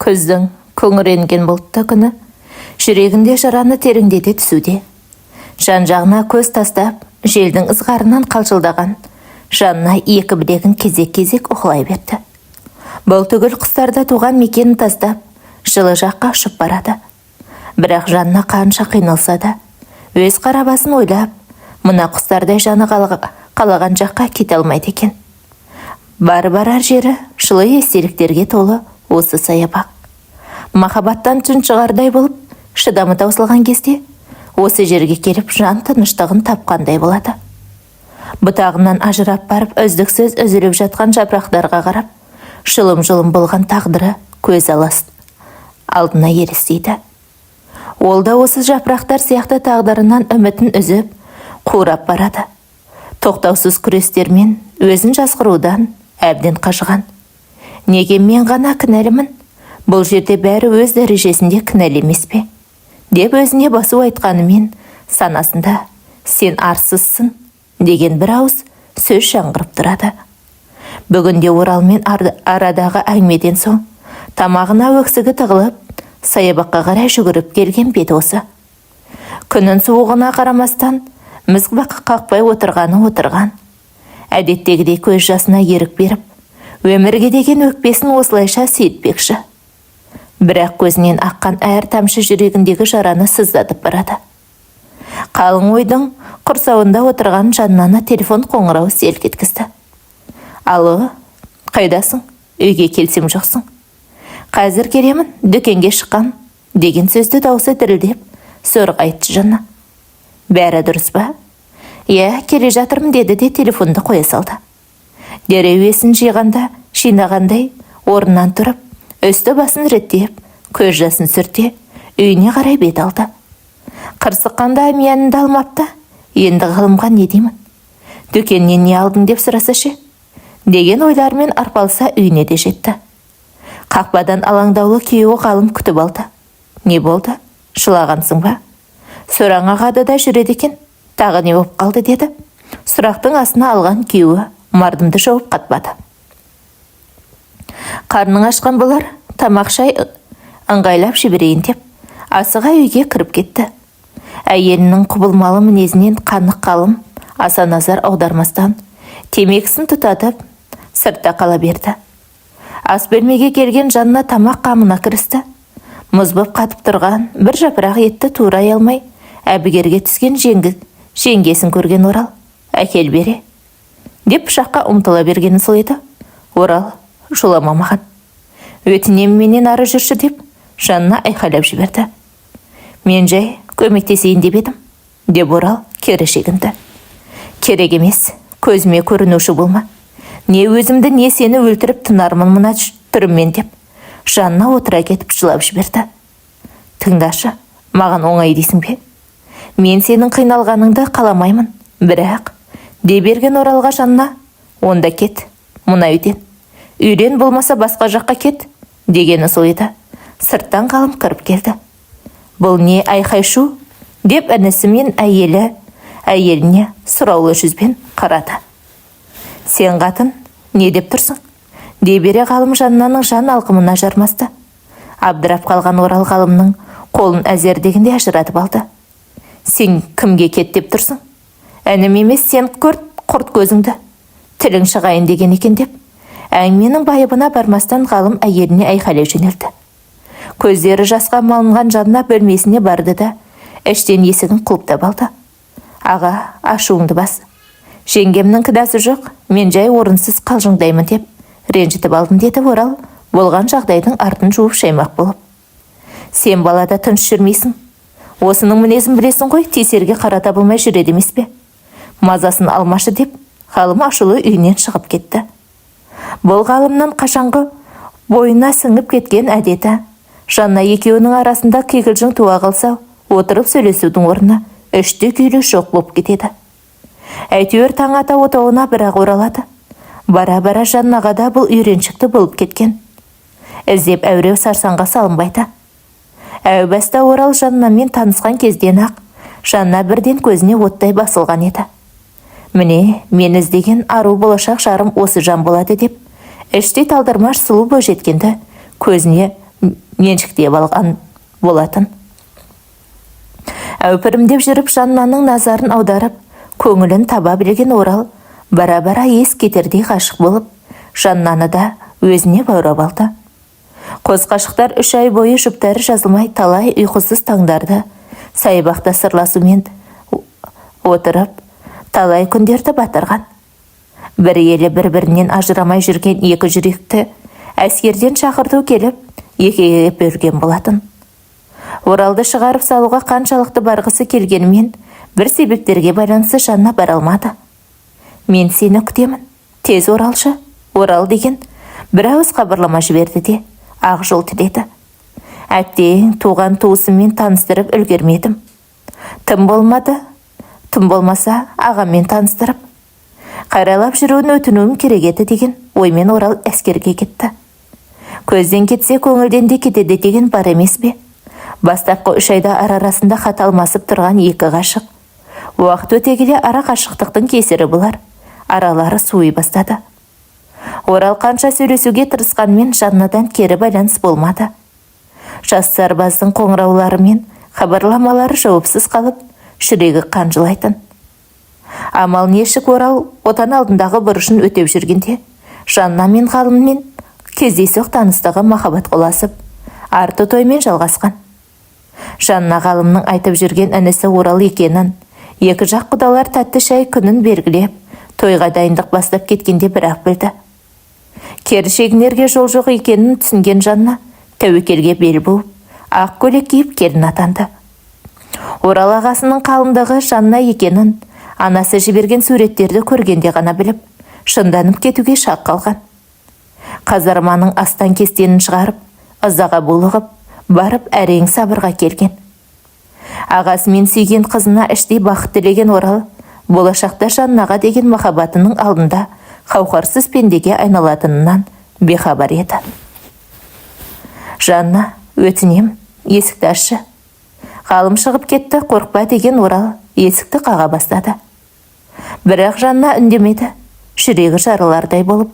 Күздің көңіренген бұлтты күні жүрегінде жараны тереңдете түсуде. Жан-жағына көз тастап, желдің ызғарынан қалшылдаған жанына екі білегін кезек-кезек ұқылай берді. Бұл түгіл құстарда туған мекенін тастап, жылы жаққа ұшып барады. Бірақ жанына қанша қиналса да, өз қарабасын ойлап, мына құстардай жаны қалаған жаққа кете алмайды екен. Барар жері жылы естеліктерге толы осы саябақ. Махаббаттан түн шығардай болып, шыдамы таусылған кезде, осы жерге келіп жан тыныштығын тапқандай болады. Бұтағынан ажырап барып, үздіксіз үзіліп жатқан жапырақтарға қарап, жылым-жылым болған тағдыры көз аласын алдына елестейді. Ол да осы жапырақтар сияқты тағдырынан үмітін үзіп, қурап барады. Тоқтаусыз күрестермен өзін жазғырудан әбден қажыған. Неге мен ғана кінәлімін? Бұл жерде бәрі өз дәрежесінде кінәлі емес пе? Деп өзіне басу айтқанымен, санасында сен арсызсың деген бір ауыз сөз жаңғырып тұрады. Бүгінде Оралмен арадағы әңгімеден соң, тамағына өксігі тығылып, саябаққа қарай жүгіріп келген беті осы. Күннің суығына қарамастан, мізбаққа қақпай отырған. Әдеттегідей көз жасына ерік беріп, өмірге деген өкпесін осылайша сейітпекші. Бірақ көзінен аққан әр тамшы жүрегіндегі жараны сыздатып барады. Қалың ойдың құрсауында отырған Жаннаны телефон қоңырауы селк еткізді. Алло, қайдасың? Үйге келсем жоқсың. Қазір келемін, дүкенге шыққан, деген сөзді даусы дірілдеп, сорға айтты Жанна. Бәрі дұрыс ба? Иә, келе жатырмын деді де телефонды қоя салды. Дереу есін жинағандай, орнынан тұрып, үсті басын реттеп, көз жасын сүрте, үйіне қарай бет алды. Қырсыққанда әмиянында алмапты, енді ғылымға не деймін? Дүкеннен не алдың деп сұраса ше? Деген ойлармен арпалса үйіне де жетті. Қақпадан алаңдаулы күйеуі Ғалым күтіп алды. Не болды? Жылағансың ба? Сораң ағады да жүреді екен. Тағы не боп қалды деді. Сұрақтың астына алған күйеуі мардымды жауып қатпады. Қарның ашқан болар, тамақ шай ыңғайлап жіберейін деп, асыға үйге кіріп кетті. Әйелінің құбылмалы мінезінен қанық Ғалым аса назар аудармастан, темекісін тұтатып, сыртта қала берді. Ас бөлмеге келген Жанна тамақ қамына кірісті. Мұз боп қатып тұрған бір жапырақ етті турай алмай, әбігерге түскен жеңгесін көрген Орал, әкел бере, деп пышаққа ұмтыла бергені сол еді. Орал, жолама маған. Өтінем менен ары жүрші деп, Жанна айқайлап жіберді. Мен жай көмектесейін деп едім, деп Орал кері шегінді. Керек емес, көзіме көрінуші болма. Не өзімді, не сені өлтіріп тынармын мына түріммен деп, Жанна отыра кетіп жылап жіберді. Тыңдашы, маған оңай дейсің бе? Мен сенің қиналғаныңды қаламаймын, бірақ дей берген Оралға Жанна, онда кет, мұна үйден. Үйден болмаса басқа жаққа кет, дегені сол еді. Сырттан Ғалым кіріп келді. Бұл не айқай-шу? Деп інісі мен әйеліне сұраулы жүзбен қарады. Сен қатын, не деп тұрсың? Дей бере Ғалым Жаннаның жан алқымына жармасты. Абдырап қалған Орал Ғалымның қолын әзердегінде ажыратып алды. Сен кімге кет деп тұрсың? Әнім емес, сен құрт көзіңді. Тілің шығайын деген екен деп, әңгіменің байыбына бармастан Ғалым әйеліне айқайлай жөнелді. Көздері жасқа малынған Жанна бөлмесіне барды да, іштен есігін құлыптап алды. Аға, ашуыңды бас. Жеңгемнің кінәсі жоқ, мен жай орынсыз қалжыңдаймын деп, ренжітіп алдым деді Орал, болған жағдайдың артын жуып шаймақ болып. Сен балада тыныш жүрмейсің. Осының мінезін білесің ғой, тесерге қарата болмай жүреді емес пе? Мазасын алмашы деп, Ғалым ашулы үйінен шығып кетті. Бұл Ғалымнан қашанғы бойына сіңіп кеткен әдеті. Жанна екеуінің арасында кекілжің туа қалса, отырып сөйлесудің орнына үшті күйлі жоқ болып кетеді. Әйтеуір таң ата отауына бірақ оралады. Бара-бара Жаннаға да бұл үйреншікті болып кеткен. Іздеп әуреу сарсанға салынбайды. Әу баста Орал Жаннамен танысқан кезден ақ, Жанна бірден көзіне оттай басылған еді. Міне, мен іздеген ару болашақ жарым осы жан болады деп, іштей талдырмаш сұлу бойжеткенді көзіне меншіктеп алған болатын. Әупірімдеп жүріп Жаннаның назарын аударып, көңілін таба білген Орал бара-бара ес кетердей ғашық болып, Жаннаны да өзіне баурап алды. Қос ғашықтар 3 ай бойы жұптары жазылмай талай ұйқысыз таңдарды саябақта сырласумен отырып, талай күндерді батырған. Бір елі бір-бірінен ажырамай жүрген екі жүректі әскерден шақырту келіп, екеге бөлген болатын. Оралды шығарып салуға қаншалықты барғысы келгенімен, бір себептерге байланысты Жанна бара алмады. Мен сені күтемін, тез оралшы, орал деген бір ауыз хабарлама жіберді де, ақ жол тіледі. Әттең туған туысыммен таныстырып үлгермедім. Тым болмады, тым болмаса ағаммен таныстырып, қайралап жүруін өтінуім керек еді деген оймен Орал әскерге кетті. Көзден кетсе көңілден де кетеді деген бар емес бе? Бастапқы 3 айда арасында хат алмасып тұрған екі ғашық. Уақыт өте келе ара қашықтықтың кесірі болар. Аралары суый бастады. Орал қанша сөйлесуге тырысқанмен Жаннадан кері байланыс болмады. Жас сарбаздың қоңыраулары мен хабарламалары жауапсыз қалып, жүрегі қанжылайтын. Амал нешік Орал отан алдындағы бұрышын өтеп жүргенде, Жанна мен ғалыммен кездейсоқ таныстығы махаббат қоласып, арты тоймен жалғасқан. Жанна ғалымның айтып жүрген інісі Орал екенін, екі жақ құдалар тәтті шай күнін белгілеп, тойға дайындық бастап кеткенде бір-ақ білді. Кері шегінерге жол жоқ екенін түсінген Жанна тәуекелге бел буып, ақ көйлек киіп келін атанды. Орал ағасының қалыңдығы Жанна екенін анасы жіберген суреттерді көргенде ғана біліп, шынданып кетуге шақ қалған. Қазарманың астан кестенін шығарып, ызаға булығып, барып әрең сабырға келген. Ағасымен сүйген қызына іштей бақыт тілеген Орал, болашақта Жаннаға деген махаббатының алдында қауқарсыз пендеге айналатынынан бейхабар еді. Жанна, өтінем, есікті ашшы. Ғалым шығып кетті, қорықпа деген Орал есікті қаға бастады. Бірақ Жанна үндемеді, жүрегі жарылардай болып,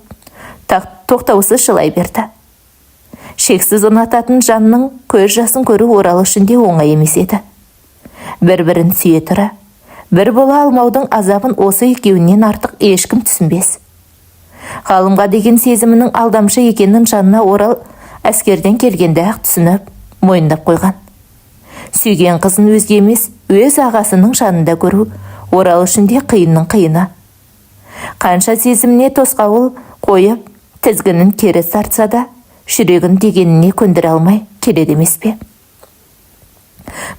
тоқтаусыз жылай берді. Шексіз ұнататын жанның көз жасын көру Орал үшін де оңай емес еді. Бір-бірін сүйе тұра, бір бола алмаудың азабын осы екеуінен артық ешкім түсінбес. Ғалымға деген сезімінің алдамшы екенін Жанна Орал әскерден келгенде-ақ түсініп, мойындап қойған. Сүйген қызын өзге емес, өз ағасының жанында көру Орал үшін де қиынның қиыны. Қанша сезіміне тосқауыл қойып, тізгінін кері тартса да, жүрегін дегеніне көндіре алмай келеді емес пе?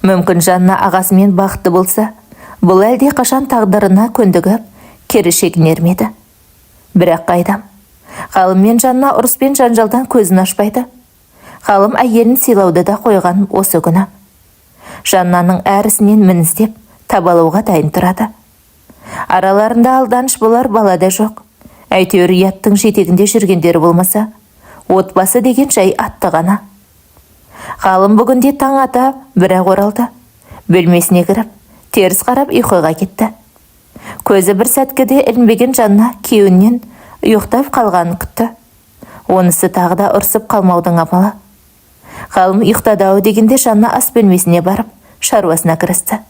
Мүмкін Жанна ағасымен бақытты болса, бұл әлде қашан тағдырына көндігіп, кері шегінер ме еді? Бірақ қайдам. Ғалым мен Жанна ұрыс пен жанжалдан көзін ашпайды. Ғалым әйелін сыйлауды да қойған осы күні. Жаннаның әрісінен мініздеп, табалауға дайын тұрады. Араларында алданыш болар балада жоқ. Әйтеуір ұяттың жетегінде жүргендері болмаса, отбасы деген жай атты ғана. Ғалым бүгінде таң ата бірақ оралды. Бөлмесіне кіріп, теріс қарап ұйқыға кетті. Көзі бір сәткіде ілінбеген Жанна күйеуінен ұйықтап қалғанын күтті. Онысы тағы да ұрсып қалмаудың амалы. Ғалым ұйықтады-ау дегенде Жанна ас бөлмесіне барып, шаруасына кірісті.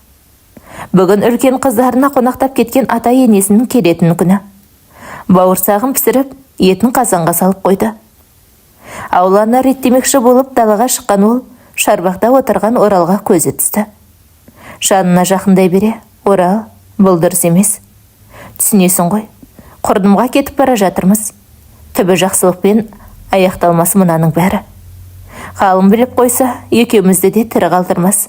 Бүгін үлкен қыздарына қонақтап кеткен ата енесінің келетін күні. Бауырсағын пісіріп, етін қазанға салып қойды. Ауланы реттемекші болып далаға шыққан ол, шарбақта отырған Оралға көзі түсті. Жанына жақындай бере, Орал, бұл дұрыс емес. Түсінесің ғой, құрдымға кетіп бара жатырмыз. Түбі жақсылықпен аяқталмас мұнаның бәрі. Ғалым біліп қойса, екеумізді де тірі қалдырмас.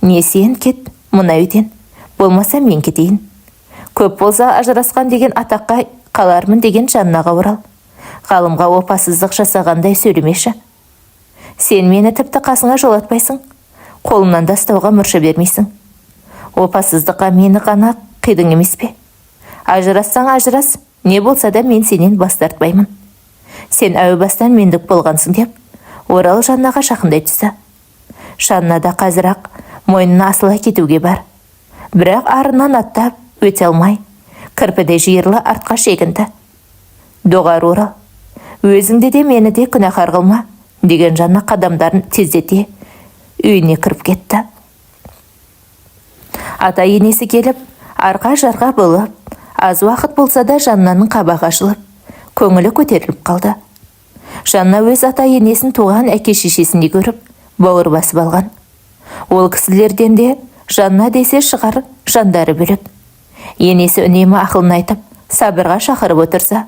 Не сен кет, мұна үйден, болмаса мен кетейін. Көп болса ажырасқан деген атаққа қалармын деген Жаннаға Орал. Ғалымға опасыздық жасағандай сөйлемеші. Сен мені тіпті қасыңа жолатпайсың, қолымнан дастауға мұрша бермейсің. Опасыздыққа мені ғана қидың емес пе? Ажырассаң ажырас, не болса да мен сенен бас тартпаймын. Сен әу бастан мендік болғансың деп, Орал Жаннаға жақындай түсті. Жанна да қазір-ақ мойнына асыла кетуге бар. Бірақ арынан аттап өте алмай, кірпіде жиырлы артқа шегінді. Доғар Орал, өзіңді де мені де күнәһар қылма, деген Жанна қадамдарын тездете үйіне кіріп кетті. Ата енесі келіп, арқа-жарға болып, аз уақыт болса да Жаннаның қабағы ашылып, көңілі көтеріліп қалды. Жанна өз ата енесін туған әке-шешесіндей көріп, бауыр басып алған. Ол кісілерден де Жанна десе шығар жандары бөлек. Енесі үнемі ақылын айтып, сабырға шақырып отырса,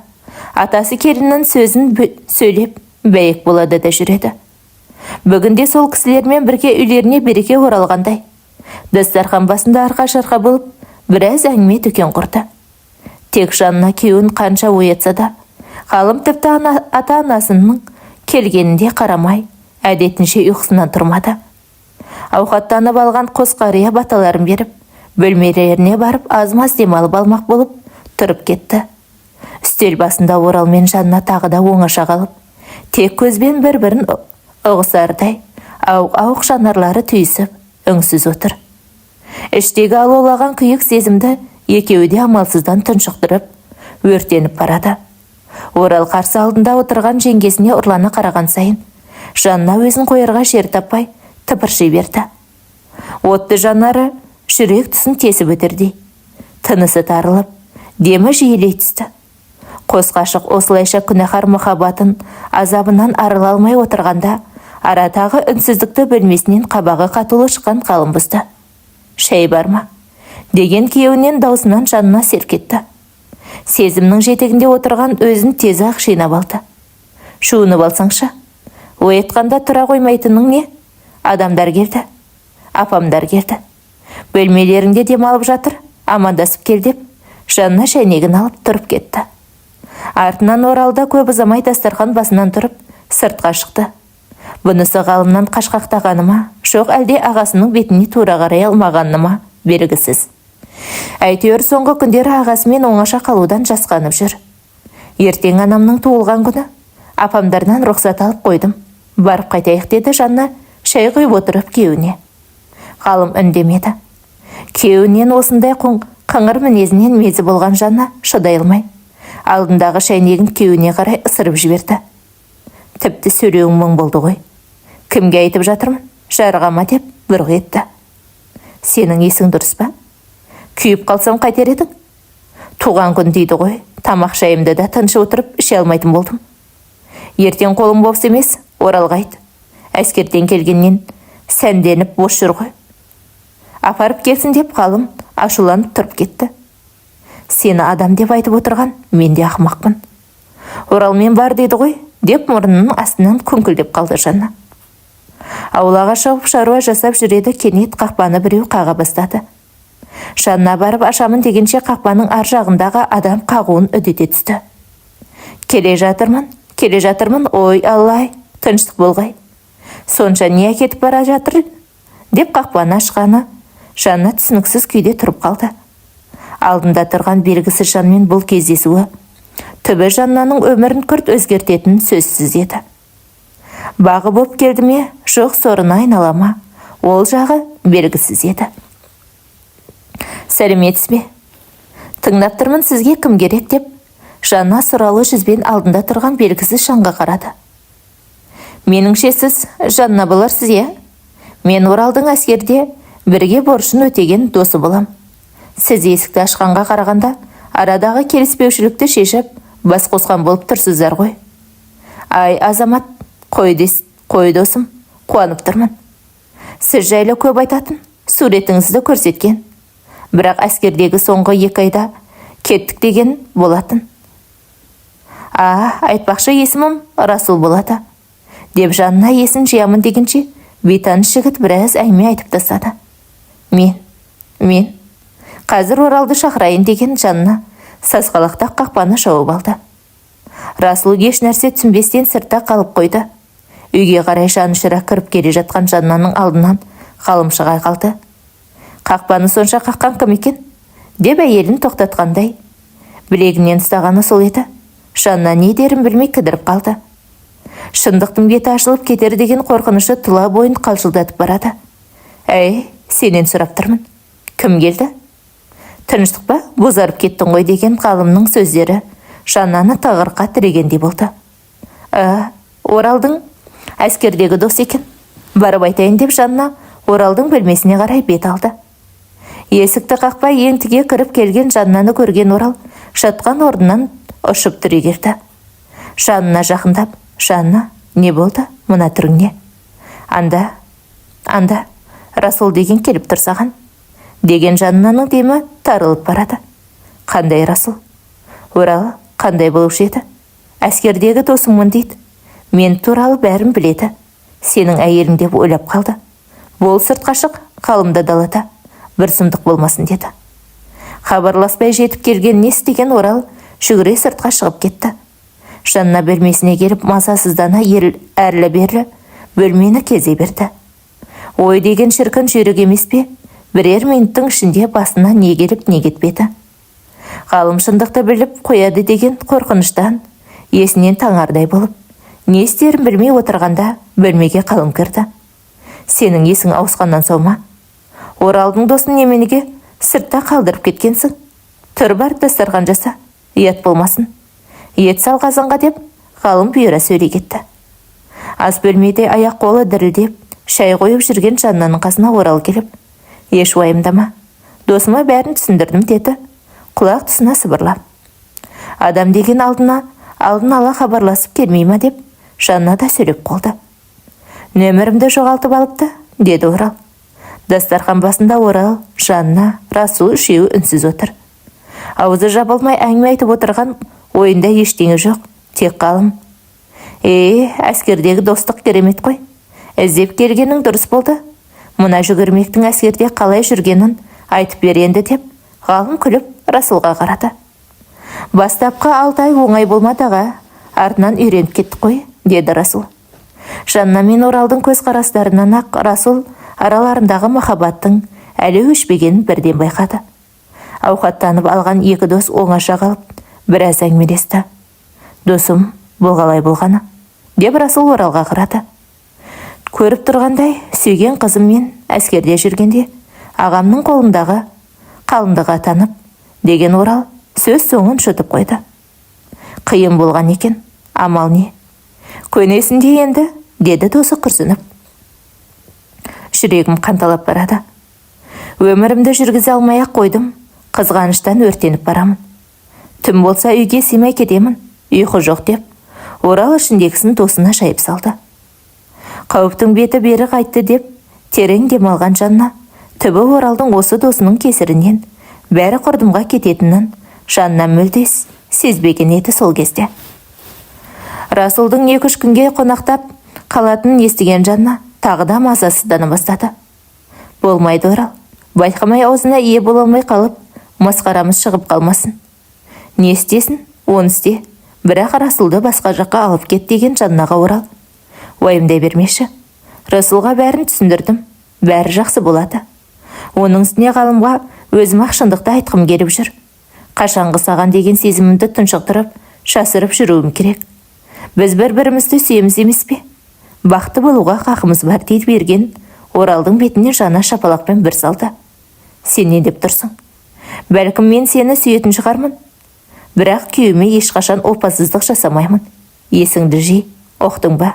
атасы келіннің сөзін сөйлеп, бәйек болады да жүреді. Бүгінде сол кісілермен бірге үйлеріне береке оралғандай. Дастархан басында арқа-жарқа болып, біраз әңгіме дүкен құрды. Тек Жанна күйеуін қанша оятса да, ғалым тіпті ата-анасының келгенінде қарамай, әдетінше ұйқысынан тұрмады. Ауқаттанып алған қос қария баталарын беріп, бөлмелеріне барып аз-маз демалып алмақ болып тұрып кетті. Үстел басында Орал мен Жанна тағы да оңаша қалып, тек көзбен бір-бірін ұғысардай, ауық жанарлары түйісіп, үңсіз отыр. Іштегі алаулаған күйік сезімді екеуі де амалсыздан тұншықтырып, өртеніп барады. Орал қарсы алдында отырған жеңгесіне ұрлана қараған сайын, Жанна өзін қойырға жер таппай тыпырши берді. Отты жанары жүрек тұсын тесіп өтірдей. Тынысы тарылып, демі жиілей түсті. Қос ғашық осылайша күнәһар махаббатын азабынан арыла алмай отырғанда, арадағы үнсіздікті бөлмесінен қабағы қатулы шыққан қалың бұзды. «Шәй бар ма?» деген күйеуінен даусынан жанына серк етті. Сезімнің жетегінде отырған өзін тез-ақ жинап алды. «Шуынып алсаңшы, оятқанда тұра қоймайтының не? Адамдар келді, апамдар келді. Бөлмелеріңде демалып жатыр, амандасып кел» деп, Жанна шәйнегін алып тұрып кетті. Артынан Оралда көп ұзамай дастархан басынан тұрып, сыртқа шықты. Бұнысы ғалымнан қашқақтағаны ма, жоқ әлде ағасының бетіне тура қарай алмағаны ма, белгісіз. Әйтеуір соңғы күндері ағасымен оңаша қалудан жасқанып жүр. «Ертең анамның туылған күні, апамдардан рұқсат алып қойдым. Барып қайтайық» деді Жанна, шай құйып отырып күйеуіне. Ғалым үндемеді. Күйеуінен осындай қыңыр мінезінен мезі болған Жанна шыдай алмай, алдындағы шәйнегін күйеуіне қарай ысырып жіберді. «Тіпті сөйлеуің мұң болды ғой. Кімге айтып жатырмын? Жарғама» деп бұрқ етті. «Сенің есің дұрыс па? Күйіп қалсам қайтер едің? Туған күн дейді ғой, тамақ шайымды да тыншы отырып іше алмайтын болдым. Ертең қолым бос емес, Оралға айт. Әскерден келгеннен сәнденіп бос жүр ғой. Апарып келсін» деп ғалым ашуланып тұрып кетті. «Сені адам деп айтып отырған мен де ақымақпын. Оралмен бар дейді ғой» деп мұрнының астынан күңкілдеп қалды Жанна. Аулаға шығып шаруа жасап жүреді, кенет қақпаны біреу қаға бастады. Жанна барып ашамын дегенше қақпаның ар жағындағы адам қағуын үдете түсті. Келе жатырмын, ой Аллай, тыныштық болғай. Сонша не әкетіп бара жатыр?» деп қақпаны ашқаны Жанна түсініксіз күйде тұрып қалды. Алдында тұрған белгісіз жанмен бұл кездесуі түбі Жаннаның өмірін күрт өзгертетін сөзсіз еді. Бағы боп келді ме, жоқ сорына айналама, ол жағы белгісіз еді. «Сәлеметсіз бе? Тыңдап тұрмын, сізге кім керек?» деп Жанна сұралы жүзбен алдында тұрған белгісіз жанға қарады. «Меніңше сіз Жанна боларсыз, иә? Мен Оралдың әскерде бірге борышын өтеген досы болам. Сіз есікті ашқанға қарағанда арадағы келіспеушілікті шешіп бас қосқан болып тұрсыздар ғой. Ай азамат, қой досым, қуанып тұрмын. Сіз жайлы көп айтатын, суретіңізді көрсеткен. Бірақ әскердегі соңғы 2 айда кеттік деген болатын. Айтпақшы есімім Расул болады» деп Жанна есін жиямын дегенше бейтаныс жігіт біраз әңгіме айтып тастады. Мен қазір Оралды шақырайын деген Жанна сасқалақтақ қақпаны жауып алды. Расул еш нәрсе түсінбестен сыртта қалып қойды. Үйге қарай жанұшыра кіріп келе жатқан Жаннаның алдынан ғалым шыға қалды. «Қақпаны сонша қаққан кім екен?» деп әйелін тоқтатқандай. Білегінен ұстағаны сол еді. Жанна не дерін білмей кідіріп қалды. Шындықтың беті ашылып кетер деген қорқынышы тұла бойын қалшылдатып барады. «Әй, сенен сұрап тұрмын. Кім келді?» «Тыныштық па? Бозарып кеттің ғой» деген ғалымның сөздері Жаннаны тағырқа тірегендей болды. Оралдың әскердегі дос екен. Барып айтайын деп жанына Оралдың бөлмесіне қарай бет алды. Есікті қақпай ентіге кіріп келген Жаннаны көрген Орал жатқан орнынан ұшып түрегелді. Жанына жақындап: «Жанна, не болды? Мына түріңе?» Анда, Расул деген келіп тұр саған», деген Жаннаның демі тарылып барады. «Қандай Расул?» Орал қандай болушы еді? «Әскердегі досыңмын дейді. Мен туралы бәрін біледі. Сенің әйелің деп ойлап қалды. Бол сыртқа шық, қалымда далада. Бір сұмдық болмасын» деді. Хабарласпай жетіп келген не істеген Орал жүгіре сыртқа шығып кетті. Жанна бөлмесіне келіп мазасыздана әрлі-берлі бөлмені кезе берді. Ой деген шіркін жүйрік емес пе? Бірер минуттың ішінде басына не келіп не кетпеді. Ғалым шындықты біліп қояды деген қорқыныштан есінен таңардай болып, не істерін білмей отырғанда бөлмеге Қалым кірді. «Сенің есің ауысқаннан сау ма? Оралдың досын неменеге сыртта қалдырып кеткенсің? Тұр бар, дастархан жаса, ет болмасын. Ет сал қазанға» деп Ғалым бұйыра сөйлей кетті. Ас бөлмеде аяқ қолы дірілдеп шай қойып жүрген Жаннаның қасына Орал келіп: «Еш уайымдама, досыма бәрін түсіндірдім» деді, құлақ тұсына сыбырлап. «Адам деген алдын ала хабарласып келмей ма?» деп Жанна да сөйлеп қолды. «Нөмірімді жоғалтып алыпты» деді Орал. Дастархан басында Орал, Жанна, Расул үшеуі үнсіз отыр. Аузы жабылмай әңгіме айтып отырған, ойында ештеңе жоқ, тек Қалым: «Әскердегі достық керемет қой. Іздеп келгенің дұрыс болды. Мына жүгірмектің әскерде қалай жүргенін айтып бер енді» деп Ғалым күліп Расулға қарады. «Бастапқы 6 ай оңай болмады аға, артынан үйреніп кеттік қой» деді Расул. Жанна мен Оралдың көз қарастарынан ақ Расул араларындағы махаббаттың әлі өшпегенін бірден байқады. Ауқаттанып алған екі дос оңаша қалып біраз әңгімелесті. «Досым, бұл қалай болғаны?» деп Расул Оралға қарады. «Көріп тұрғандай, сүйген қызым мен әскерде жүргенде ағамның қолындағы қалыңдығы атанып» деген Орал сөз соңын жұтып қойды. «Қиын болған екен, амал не? Көнесінде енді» деді досы күрсініп. «Жүрегім қанталап барады. Өмірімді жүргізе алмай-ақ қойдым, қызғаныштан өртеніп барамын. Түн болса үйге симай кетемін, ұйқы жоқ» деп Орал ішіндегісін досына шайып салды. Қауіптің беті бері қайтты деп терең демалған Жанна түбі Оралдың осы досының кесірінен бәрі құрдымға кететінін Жанна мүлде сезбеген еді сол кезде. Расулдың 2-3 күнге қонақтап қалатынын естіген Жанна тағы да мазасыздана бастады. «Болмайды Орал, байқамай аузына ие бола алмай қалып, масқарамыз шығып қалмасын. Не істесін, оны істе, бірақ Расулды басқа жаққа алып кет» деген Жаннаға Орал: «Уайымдай бермеші. Расулға бәрін түсіндірдім, бәрі жақсы болады. Оның үстіне Ғалымға өзім ақ шындықты айтқым келіп жүр. Қашанғы саған деген сезімімді тұншықтырып, шасырып жүруім керек. Біз бір-бірімізді сүйеміз емес пе? Бақытты болуға қақымыз бар» дейді берген Оралдың бетіне жана шапалақпен бір салды. «Сен не деп тұрсың? Бәлкім мен сені сүйетін шығармын. Бірақ күйеуіме ешқашан опасыздық жасамаймын. Есіңді жи, оқтың ба?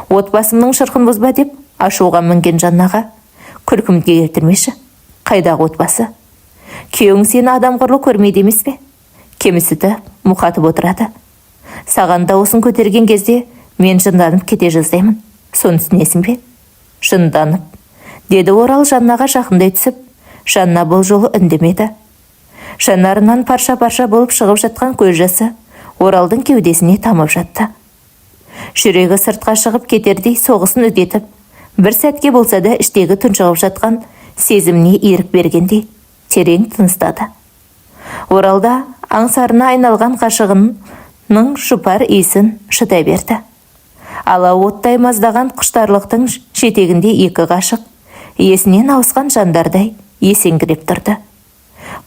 Отбасымның шырқын бұзба» деп ашуға мінген Жаннаға күлкімге келтірмеші. «Қайдағы отбасы? Күйеуің сені адам құрлы көрмейді емес пе? Кемісіті мұқатып отырады. Саған дауысын көтерген кезде мен жынданып кете жаздаймын. Соны түсінесің бе?» «Жынданып», деді Орал Жаннаға жақындай түсіп. Жанна бұл жолы үндемеді. Жанарынан парша-парша болып шығып жатқан көз жасы Оралдың кеудесіне тамып жатты. Жүрегі сыртқа шығып кетердей соғысын үдетіп, бір сәтке болса да іштегі тұншығып жатқан сезіміне ерік бергендей терең тыныстады. Оралда аңсарына айналған ғашығының жұпар иісін шыдай берді. Алауыттай маздаған құштарлықтың жетегінде екі ғашық есінен ауысқан жандардай есеңгіреп тұрды.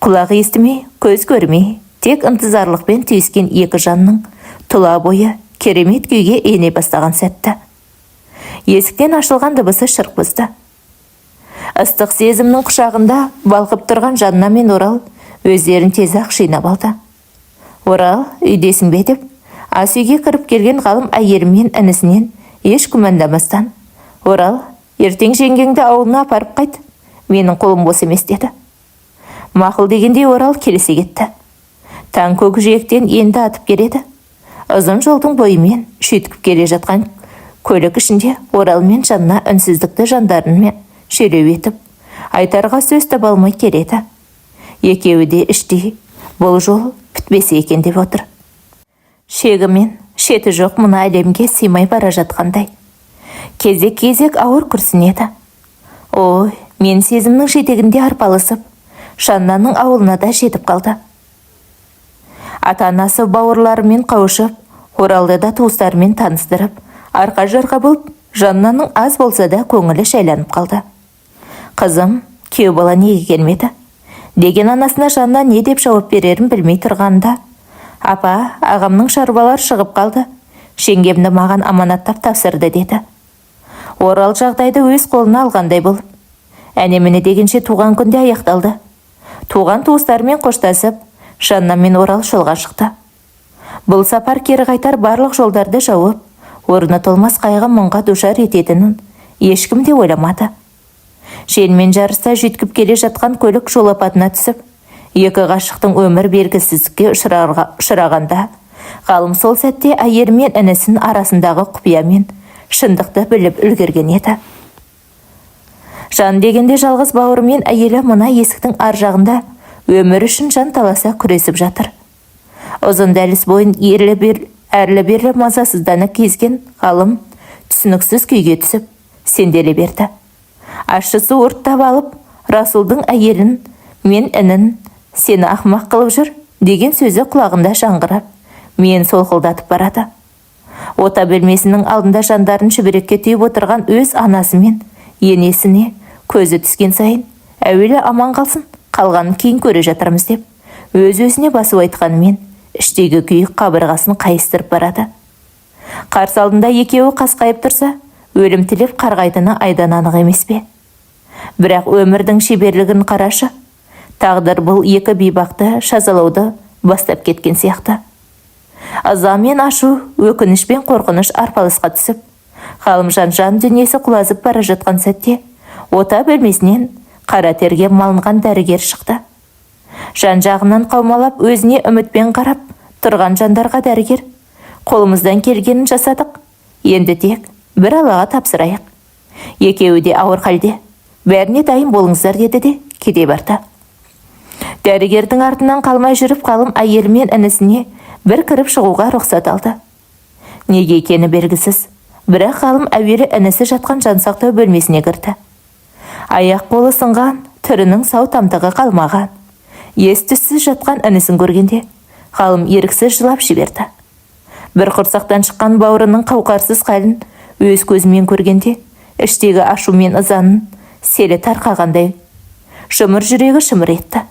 Құлақ естімей, көз көрмей, тек ынтызарлықпен түйіскен екі жанның тұла бойы керемет күйге ене бастаған сәтті. Есіктен ашылған дыбысы шырқ бұзды. Ыстық сезімнің құшағында балқып тұрған Жанна мен Орал өздерін тез-ақ жинап алды. «Орал, үйдесің бе?» деп ас үйге кіріп келген Ғалым әйелі мен інісінен еш күмәндамастан: «Орал, ертең жеңгеңді ауылына апарып қайт, менің қолым бос емес» деді. Мақұл дегендей Орал келісе кетті. Таң көкжиектен енді атып келеді. Ұзын жолдың бойымен шүйткіп келе жатқан көлік ішінде Орал мен Жанна үнсіздікті жандарымен шереу етіп, айтарға сөз таба алмай келеді. Екеуі де іштей бұл жол бітпесе екен деп отыр. Шегі мен шеті жоқ мына әлемге сыймай бара жатқандай. Кезек-кезек ауыр күрсінеді. Ой, мен сезімнің жетегінде арпалысып, Жаннаның ауылына да жетіп қалды. Ата-анасы бауырларымен қауышып, Оралды да туыстарымен таныстырып, арқа-жарқа болып, Жаннаның аз болса да көңілі шайланып қалды. Қызым, күйеу бала неге келмеді деген анасына Жанна не деп жауап берерін білмей тұрғанда: «Апа, ағамның шаруалар шығып қалды, жеңгемді маған аманаттап тапсырды» деді. Орал жағдайды өз қолына алғандай болып, әне-міне дегенше туған күнде аяқталды. Туған туыстармен қоштасып, Жанна мен Орал жолға шықты. Бұл сапар кері қайтар барлық жолдарды жауып, орны толмас қайғы мұңға душар ететінін ешкім де ойламады. Желмен жарыса жүйткіп келе жатқан көлік жол апатына түсіп, екі ғашықтың өмір белгісіздікке ұшырағанда, ғалым сол сәтте әйелі мен інісін арасындағы құпия мен шындықты біліп үлгерген еді. Жан дегенде жалғыз бауыры мен әйелі мына есіктің ар жағында өмір үшін жан таласа күресіп жатыр. Ұзын дәліз бойын әрлі-берлі мазасыздана кезген ғалым түсініксіз күйге түсіп, сенделе берді. Ащысы ұрттап алып, Расулдың әйелін, мен інін, сені ақымақ қылып жүр деген сөзі құлағында жаңғырап, мен солқылдатып барады. Ота бөлмесінің алдында жандарын шүберекке түйіп отырған өз анасы мен енесіне көзі түскен сайын, әуелі аман қалсын, қалғанын кейін көре жатырмыз деп, өз-өзіне басып айтқанымен, іштегі күйік қабырғасын қайыстырып барады. Қарсы алдында екеуі қасқайып тұрса, өлім тілеп қарғайтыны айдан анық емес пе? Бірақ өмірдің шеберлігін қарашы, тағдыр бұл екі бейбақты жазалауды бастап кеткен сияқты. Ыза мен ашу, өкініш пен қорқыныш арпалысқа түсіп, ғалымжан жан дүниесі құлазып бара жатқан сәтте, ота бөлмесінен қара терге малынған дәрігер шықты. Жан-жағынан қаумалап, өзіне үмітпен қарап тұрған жандарға дәрігер: «Қолымыздан келгенін жасадық, енді тек бір Аллаға тапсырайық. Екеуі де ауыр халде, бәріне дайын болыңыздар» деді де кете барды. Дәрігердің артынан қалмай жүріп, ғалым әйелі мен інісіне бір кіріп шығуға рұқсат алды. Неге екені белгісіз, бірақ ғалым әуелі інісі жатқан жансақтау бөлмесіне кірді. Аяқ қолы сынған, түрінің сау тамтығы қалмаған, ес-түссіз жатқан інісін көргенде, ғалым еріксіз жылап жіберді. Бір құрсақтан шыққан бауырының қауқарсыз қалын өз көзімен көргенде, іштегі ашу мен ызаның селі тарқағандай, жұмыр жүрегі шымыр етті.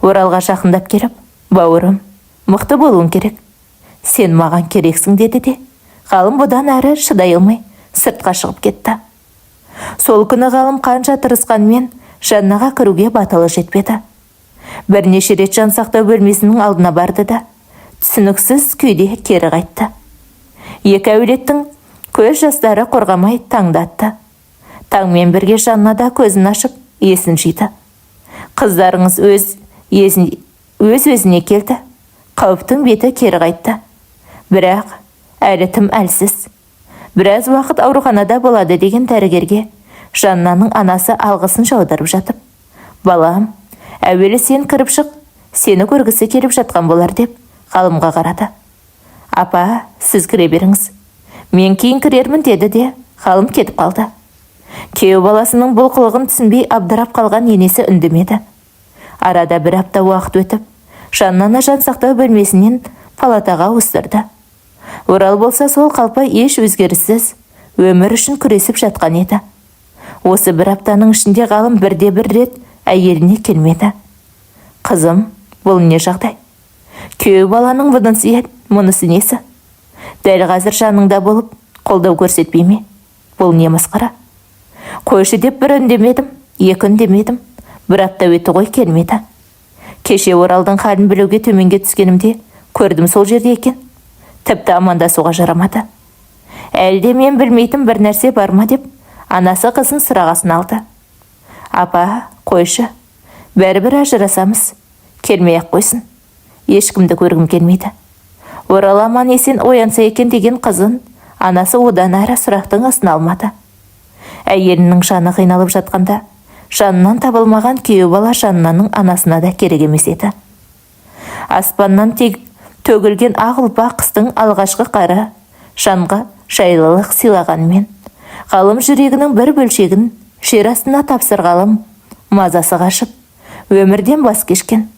Оралға жақындап келіп: «Бауырым, мықты болуың керек, сен маған керексің» деді де, ғалым бұдан әрі шыдай алмай сыртқа шығып кетті. Сол күні ғалым қанша тырысқанмен Жаннаға кіруге батылы жетпеді. Бірнеше рет жансақтау бөлмесінің алдына барды да, түсініксіз күйде кері қайтты. Екі әулеттің көз жастары қорғамай таңдатты. Таңмен бірге Жанна да көзін ашып, есін жиды. Қыздарыңыз өз-өзіне келді. Қауіптің беті кері қайтты. Бірақ әлі тым әлсіз. Біраз уақыт ауруханада болады деген дәрігерге Жаннаның анасы алғысын жаудырып жатып: «Балам, әуелі сен кіріп шық, сені көргісі келіп жатқан болар» деп ғалымға қарады. «Апа, сіз кіре беріңіз, мен кейін кірермін» деді де ғалым кетіп қалды. Күйеу баласының бұл қылығын түсінбей абдырап қалған енесі үндемеді. Арада бір апта уақыт өтіп, Жаннаны жансақтау бөлмесінен палатаға ауыстырды. Орал болса сол қалпы еш өзгеріссіз өмір үшін күресіп жатқан еді. Осы бір аптаның ішінде ғалым бірде-бір рет әйеліне келмеді. «Қызым, бұл не жағдай? Күйеу баланың мұнысы несі? Дәл қазір жаныңда болып, қолдау көрсетпей ме? Бұл не масқара? Қойшы» деп бір үндемедім, екі үндемедім. Бір апта өтті ғой, келмеді. Кеше Оралдың халін білуге төменге түскенімде көрдім сол жерде екен. Тіпті амандасуға жарамады. Әлде мен білмейтін бір нәрсе бар ма деп, анасы қызын сұрағасын алды. Апа, қойшы, бәрібір ажырасамыз, келмей-ақ қойсын. Ешкімді көргім келмейді. Ораламан есен оянса екен деген қызын, анасы одан әрі сұрақтың астына алмады. Әйелінің жаны қиналып жатқанда, жанынан табылмаған күйеу бала жаннаның анасына да керек емес еді. Аспаннан төгілген ақ ұлпа қыстың алғашқы қары, жанға жайлылық сыйлағанмен, ғалым жүрегінің бір бөлшегін жер астына тапсырғалым, мазасы қашып, өмірден бас кешкен.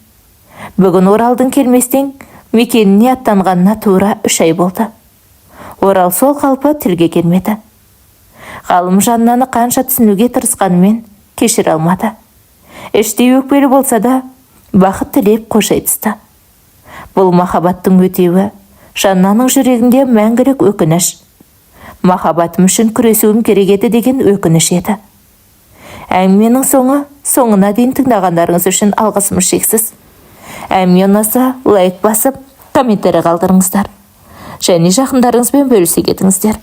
Бүгін Оралдың келместен мекеніне аттанғанына тура 3 ай болды. Орал сол қалпы тілге келмеді. Ғалым Жаннаны қанша түсінуге тырысқанымен кешіре алмады. Іштей өкпелі болса да, бақыт тілеп қош айтысты. Бұл махаббаттың өтеуі Жаннаның жүрегінде мәңгілік өкініш. Махаббатым үшін күресуім керек еді деген өкініш еді. Әңгіменің соңына дейін тыңдағандарыңыз үшін алғысым шексіз. Әңгіме ұнаса лайк басып, комментарий қалдырыңыздар. Және жақындарыңызбен бөлісе кетіңіздер.